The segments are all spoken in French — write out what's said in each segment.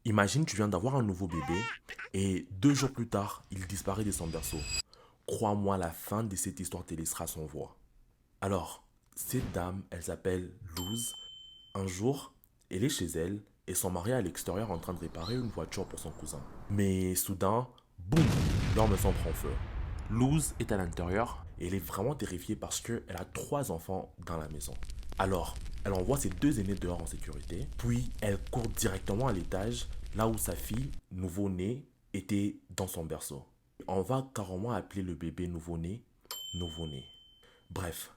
Imagine, tu viens d'avoir un nouveau bébé et 2 jours plus tard, il disparaît de son berceau. Crois-moi, la fin de cette histoire te laissera sans voix. Alors, cette dame, elle s'appelle Luz. Un jour, elle est chez elle et son mari est à l'extérieur en train de réparer une voiture pour son cousin. Mais soudain, boum, leur maison prend feu. Luz est à l'intérieur et elle est vraiment terrifiée parce qu'elle a 3 enfants dans la maison. Alors, elle envoie ses 2 aînés dehors en sécurité, puis elle court directement à l'étage, là où sa fille, nouveau-née, était dans son berceau. On va carrément appeler le bébé nouveau-né, nouveau-né. Bref,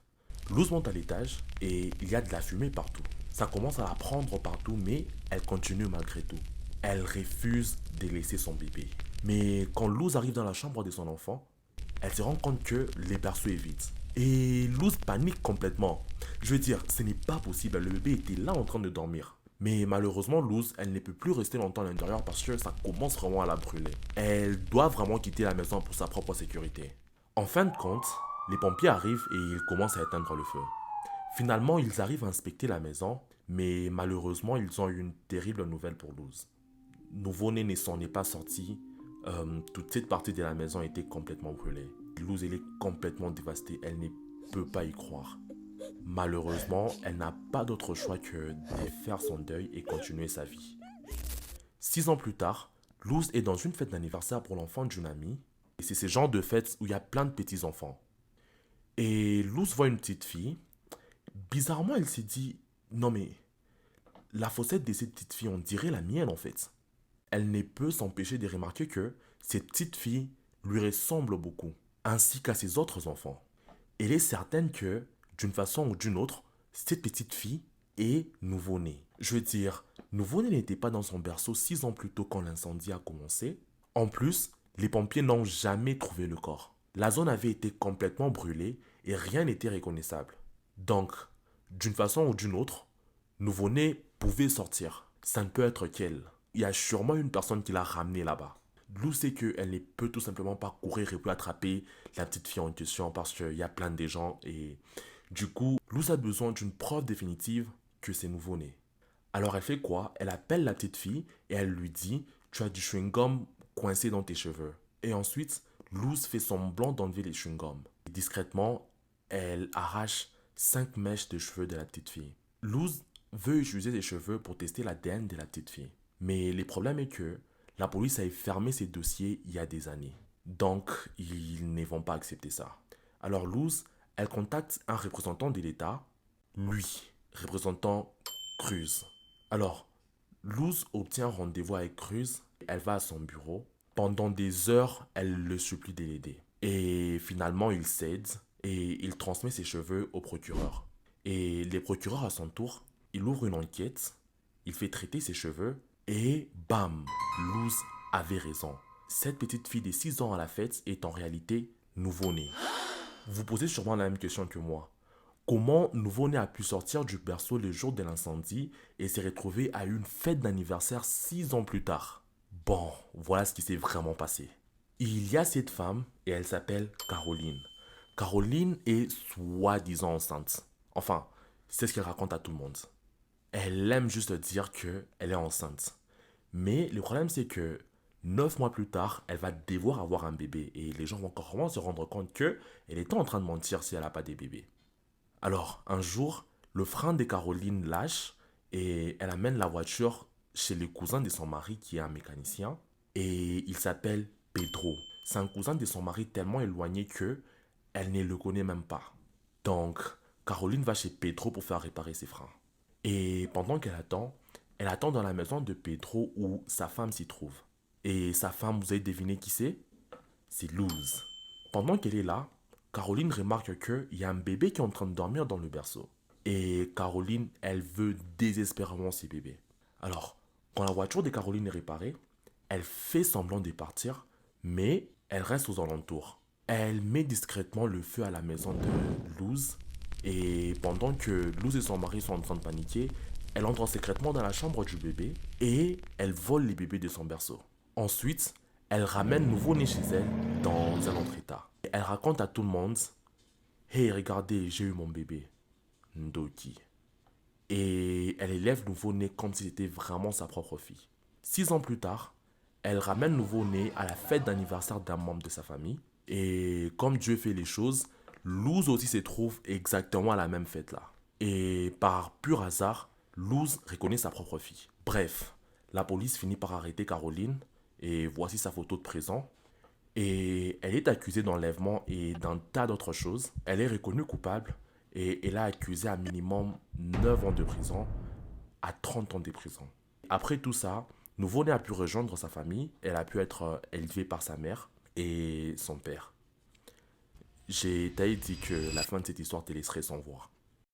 Luz monte à l'étage et il y a de la fumée partout. Ça commence à la prendre partout, mais elle continue malgré tout. Elle refuse de laisser son bébé. Mais quand Luz arrive dans la chambre de son enfant, elle se rend compte que le berceau est vide. Et Luz panique complètement. Je veux dire, ce n'est pas possible, le bébé était là en train de dormir. Mais malheureusement, Luz, elle ne peut plus rester longtemps à l'intérieur parce que ça commence vraiment à la brûler. Elle doit vraiment quitter la maison pour sa propre sécurité. En fin de compte, les pompiers arrivent et ils commencent à éteindre le feu. Finalement, ils arrivent à inspecter la maison, mais malheureusement, ils ont eu une terrible nouvelle pour Luz. Nouveau-né ne s'en est pas sorti. Toute cette partie de la maison était complètement brûlée. Luz, elle est complètement dévastée. Elle ne peut pas y croire. Malheureusement, elle n'a pas d'autre choix que de faire son deuil et continuer sa vie. 6 ans plus tard, Luz est dans une fête d'anniversaire pour l'enfant d'une amie. Et c'est ce genre de fête où il y a plein de petits-enfants. Et Luz voit une petite fille. Bizarrement, elle s'est dit, non mais, la fossette de cette petite fille, on dirait la mienne en fait. Elle ne peut s'empêcher de remarquer que cette petite fille lui ressemble beaucoup, ainsi qu'à ses autres enfants. Elle est certaine que, d'une façon ou d'une autre, cette petite fille est nouveau-née. Je veux dire, nouveau-né n'était pas dans son berceau 6 ans plus tôt quand l'incendie a commencé. En plus, les pompiers n'ont jamais trouvé le corps. La zone avait été complètement brûlée et rien n'était reconnaissable. Donc, d'une façon ou d'une autre, nouveau-né pouvait sortir. Ça ne peut être qu'elle. Il y a sûrement une personne qui l'a ramené là-bas. Lou sait qu'elle ne peut tout simplement pas courir et puis attraper la petite fille en question parce qu'il y a plein de gens et du coup, Lou a besoin d'une preuve définitive que c'est nouveau-né. Alors elle fait quoi? Elle appelle la petite fille et elle lui dit tu as du chewing-gum coincé dans tes cheveux. Et ensuite, Luz fait semblant d'enlever les chewing-gums. Discrètement, elle arrache 5 mèches de cheveux de la petite fille. Luz veut utiliser ses cheveux pour tester l'ADN de la petite fille. Mais le problème est que la police a fermé ses dossiers il y a des années. Donc, ils ne vont pas accepter ça. Alors Luz, elle contacte un représentant de l'État, lui, représentant Cruz. Alors, Luz obtient rendez-vous avec Cruz, elle va à son bureau. Pendant des heures, elle le supplie de l'aider. Et finalement, il cède et il transmet ses cheveux au procureur. Et le procureur, à son tour, il ouvre une enquête, il fait traiter ses cheveux et bam, Luz avait raison. Cette petite fille de 6 ans à la fête est en réalité nouveau-née. Vous posez sûrement la même question que moi. Comment nouveau-né a pu sortir du berceau le jour de l'incendie et s'est retrouvé à une fête d'anniversaire 6 ans plus tard? Bon, voilà ce qui s'est vraiment passé. Il y a cette femme et elle s'appelle Caroline. Caroline est soi-disant enceinte. Enfin, c'est ce qu'elle raconte à tout le monde. Elle aime juste dire qu'elle est enceinte. Mais le problème c'est que 9 mois plus tard, elle va devoir avoir un bébé et les gens vont carrément se rendre compte qu'elle était en train de mentir si elle n'a pas des bébés. Alors, un jour, le frein de Caroline lâche et elle amène la voiture chez le cousin de son mari qui est un mécanicien et il s'appelle Pedro. C'est un cousin de son mari tellement éloigné que elle ne le connaît même pas. Donc, Caroline va chez Pedro pour faire réparer ses freins. Et pendant qu'elle attend, elle attend dans la maison de Pedro où sa femme s'y trouve. Et sa femme, vous avez deviné qui c'est? C'est Luz. Pendant qu'elle est là, Caroline remarque qu'il y a un bébé qui est en train de dormir dans le berceau. Et Caroline, elle veut désespérément ce bébé. Alors, quand la voiture de Caroline est réparée, elle fait semblant de partir, mais elle reste aux alentours. Elle met discrètement le feu à la maison de Luz. Et pendant que Luz et son mari sont en train de paniquer, elle entre secrètement dans la chambre du bébé et elle vole les bébés de son berceau. Ensuite, elle ramène nouveau-né chez elle dans un autre état. Elle raconte à tout le monde, hey, regardez, j'ai eu mon bébé, Ndoki. Et elle élève nouveau-né comme si c'était vraiment sa propre fille. 6 ans plus tard, elle ramène le nouveau-né à la fête d'anniversaire d'un membre de sa famille. Et comme Dieu fait les choses, Luz aussi se trouve exactement à la même fête-là. Et par pur hasard, Luz reconnaît sa propre fille. Bref, la police finit par arrêter Caroline et voici sa photo de présent. Et elle est accusée d'enlèvement et d'un tas d'autres choses. Elle est reconnue coupable et elle a accusé à minimum 9 ans de prison à 30 ans de prison. Après tout ça, Nouveau-né a pu rejoindre sa famille. Elle a pu être élevée par sa mère et son père. J'ai dit que la fin de cette histoire te laisserait sans voir.